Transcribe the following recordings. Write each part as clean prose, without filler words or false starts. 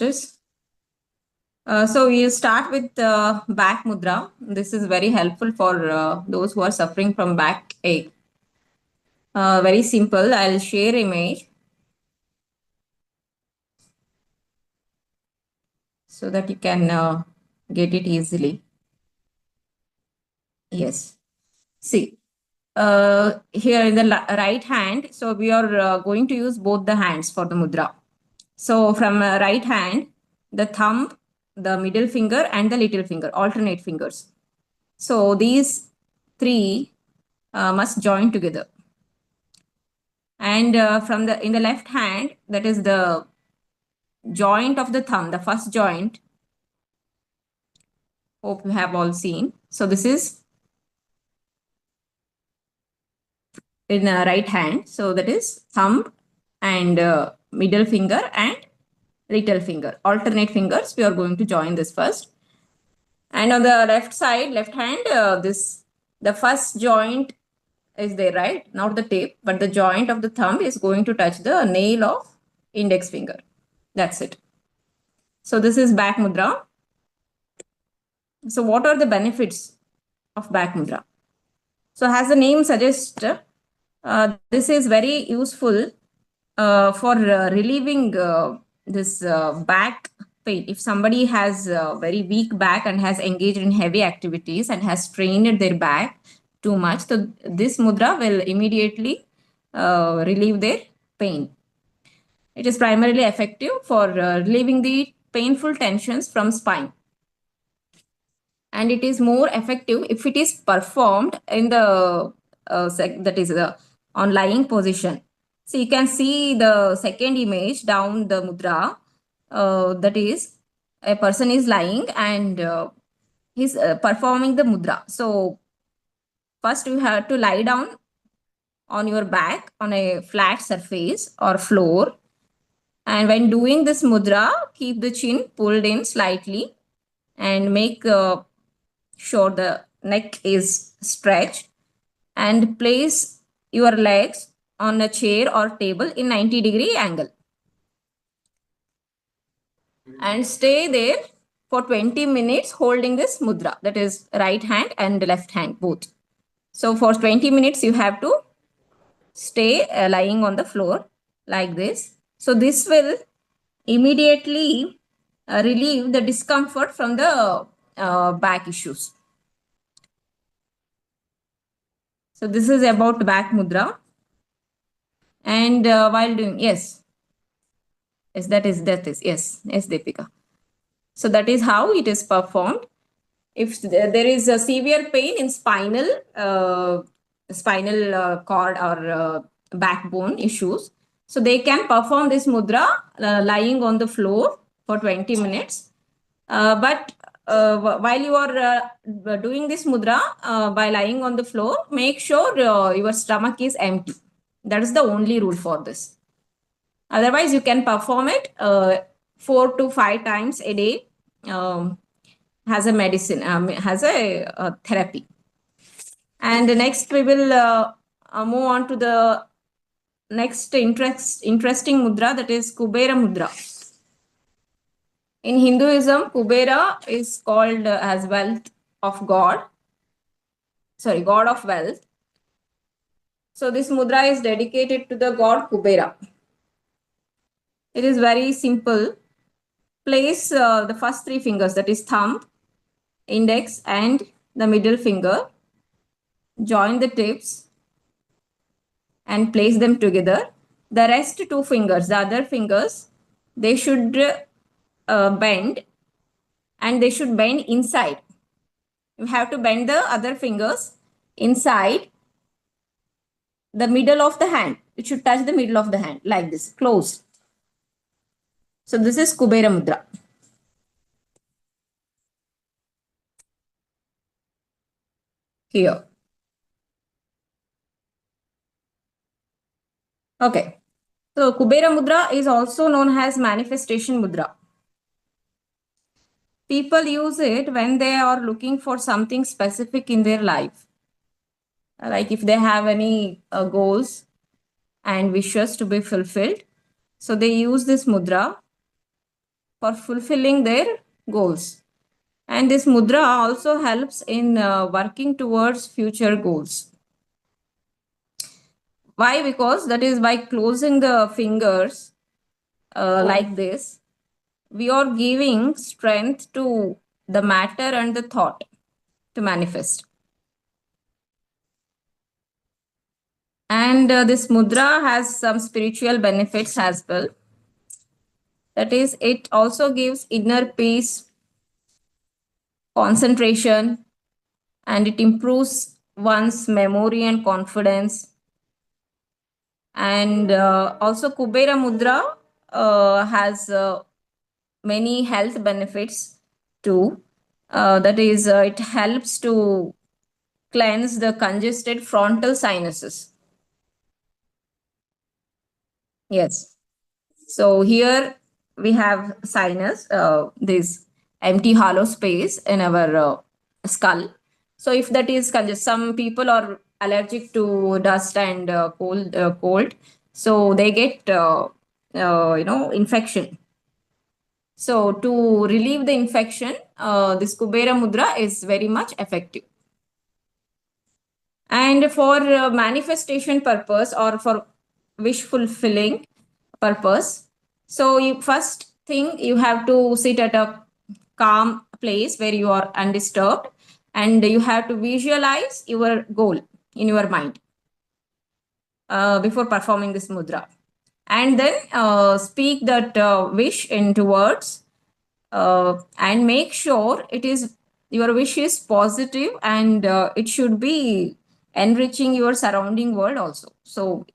is, so we'll start with back mudra. This is very helpful for those who are suffering from backache. Very simple. I'll share image so that you can get it easily. Yes. See, here in the right hand, so we are going to use both the hands for the mudra. So from right hand, the thumb, the middle finger and the little finger, alternate fingers. So these three must join together. And from the in the left hand, that is the joint of the thumb, the first joint. Hope you have all seen. So this is in the right hand. So that is thumb and middle finger and little finger. Alternate fingers. We are going to join this first. And on the left side, left hand, the first joint is there, right? Not the tip, but the joint of the thumb is going to touch the nail of index finger. That's it. So this is back mudra. So what are the benefits of back mudra? So as the name suggests, this is very useful for relieving this back pain. If somebody has very weak back and has engaged in heavy activities and has strained their back too much, so this mudra will immediately relieve their pain. It is primarily effective for relieving the painful tensions from spine. And it is more effective if it is performed in the that is the on lying position. So you can see the second image down the mudra. That is, a person is lying and he's performing the mudra. So first you have to lie down on your back on a flat surface or floor. And when doing this mudra, keep the chin pulled in slightly and make sure the neck is stretched, and place your legs on a chair or table in 90-degree angle. And stay there for 20 minutes holding this mudra, that is right hand and left hand both. So for 20 minutes you have to stay lying on the floor like this. So this will immediately relieve the discomfort from the back issues. So this is about back mudra. And while doing, yes, that is, yes, Deepika. So that is how it is performed. If there is a severe pain in spinal cord or backbone issues, so they can perform this mudra lying on the floor for 20 minutes. But while you are doing this mudra by lying on the floor, make sure your stomach is empty. That is the only rule for this. Otherwise, you can perform it 4 to 5 times a day as a medicine, as a therapy. And next, we will move on to the next interesting mudra, that is Kubera mudra. In Hinduism, Kubera is called as wealth of God. Sorry, God of wealth. So this mudra is dedicated to the god Kubera. It is very simple. Place the first 3 fingers, that is thumb, index and the middle finger. Join the tips and place them together. The rest 2 fingers, the other fingers, they should bend, and they should bend inside. You have to bend the other fingers inside the middle of the hand. It should touch the middle of the hand like this, closed. So this is Kubera mudra. Here. Okay. So Kubera mudra is also known as manifestation mudra. People use it when they are looking for something specific in their life. Like if they have any goals and wishes to be fulfilled. So they use this mudra for fulfilling their goals. And this mudra also helps in working towards future goals. Why? Because that is by closing the fingers like this, we are giving strength to the matter and the thought to manifest. And this mudra has some spiritual benefits as well. That is, it also gives inner peace, concentration, and it improves one's memory and confidence. And also, Kubera Mudra has many health benefits too. That is, it helps to cleanse the congested frontal sinuses. Yes. So here we have sinus, this empty hollow space in our skull. So if that is congested, some people are allergic to dust and cold, so they get infection. So to relieve the infection, this Kubera Mudra is very much effective. And for manifestation purpose or for wish fulfilling purpose, so you first thing you have to sit at a calm place where you are undisturbed, and you have to visualize your goal in your mind before performing this mudra, and then speak that wish into words, and make sure it is your wish is positive, and it should be enriching your surrounding world also. So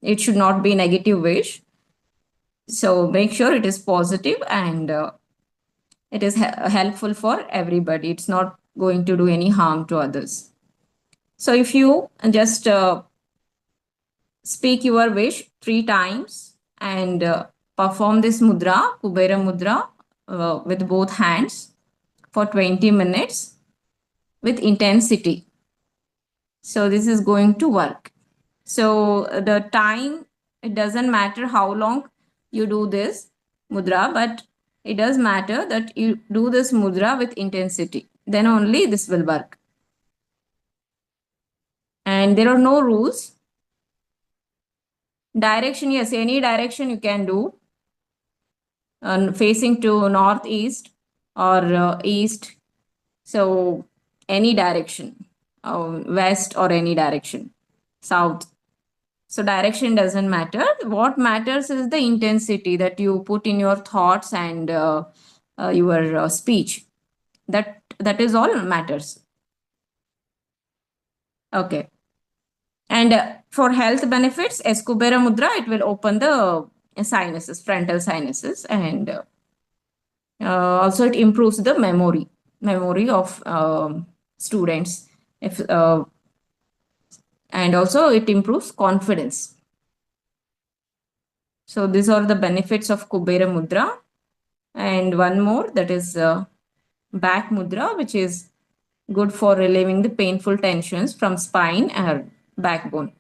it should not be negative wish. So make sure it is positive, and it is helpful for everybody. It's not going to do any harm to others. So if you just speak your wish 3 times and perform this mudra, Kubera Mudra, with both hands for 20 minutes with intensity. So this is going to work. So the time, it doesn't matter how long you do this mudra, but it does matter that you do this mudra with intensity. Then only this will work. And there are no rules. Direction, yes, any direction you can do. Facing to northeast or east. So any direction, west or any direction, south. So direction doesn't matter. What matters is the intensity that you put in your thoughts and your speech. That is all matters. Okay. And for health benefits, as Kubera Mudra, it will open the sinuses, frontal sinuses, and also it improves the memory of students. If and also it improves confidence. So these are the benefits of Kubera Mudra. And one more, that is back mudra, which is good for relieving the painful tensions from spine and backbone.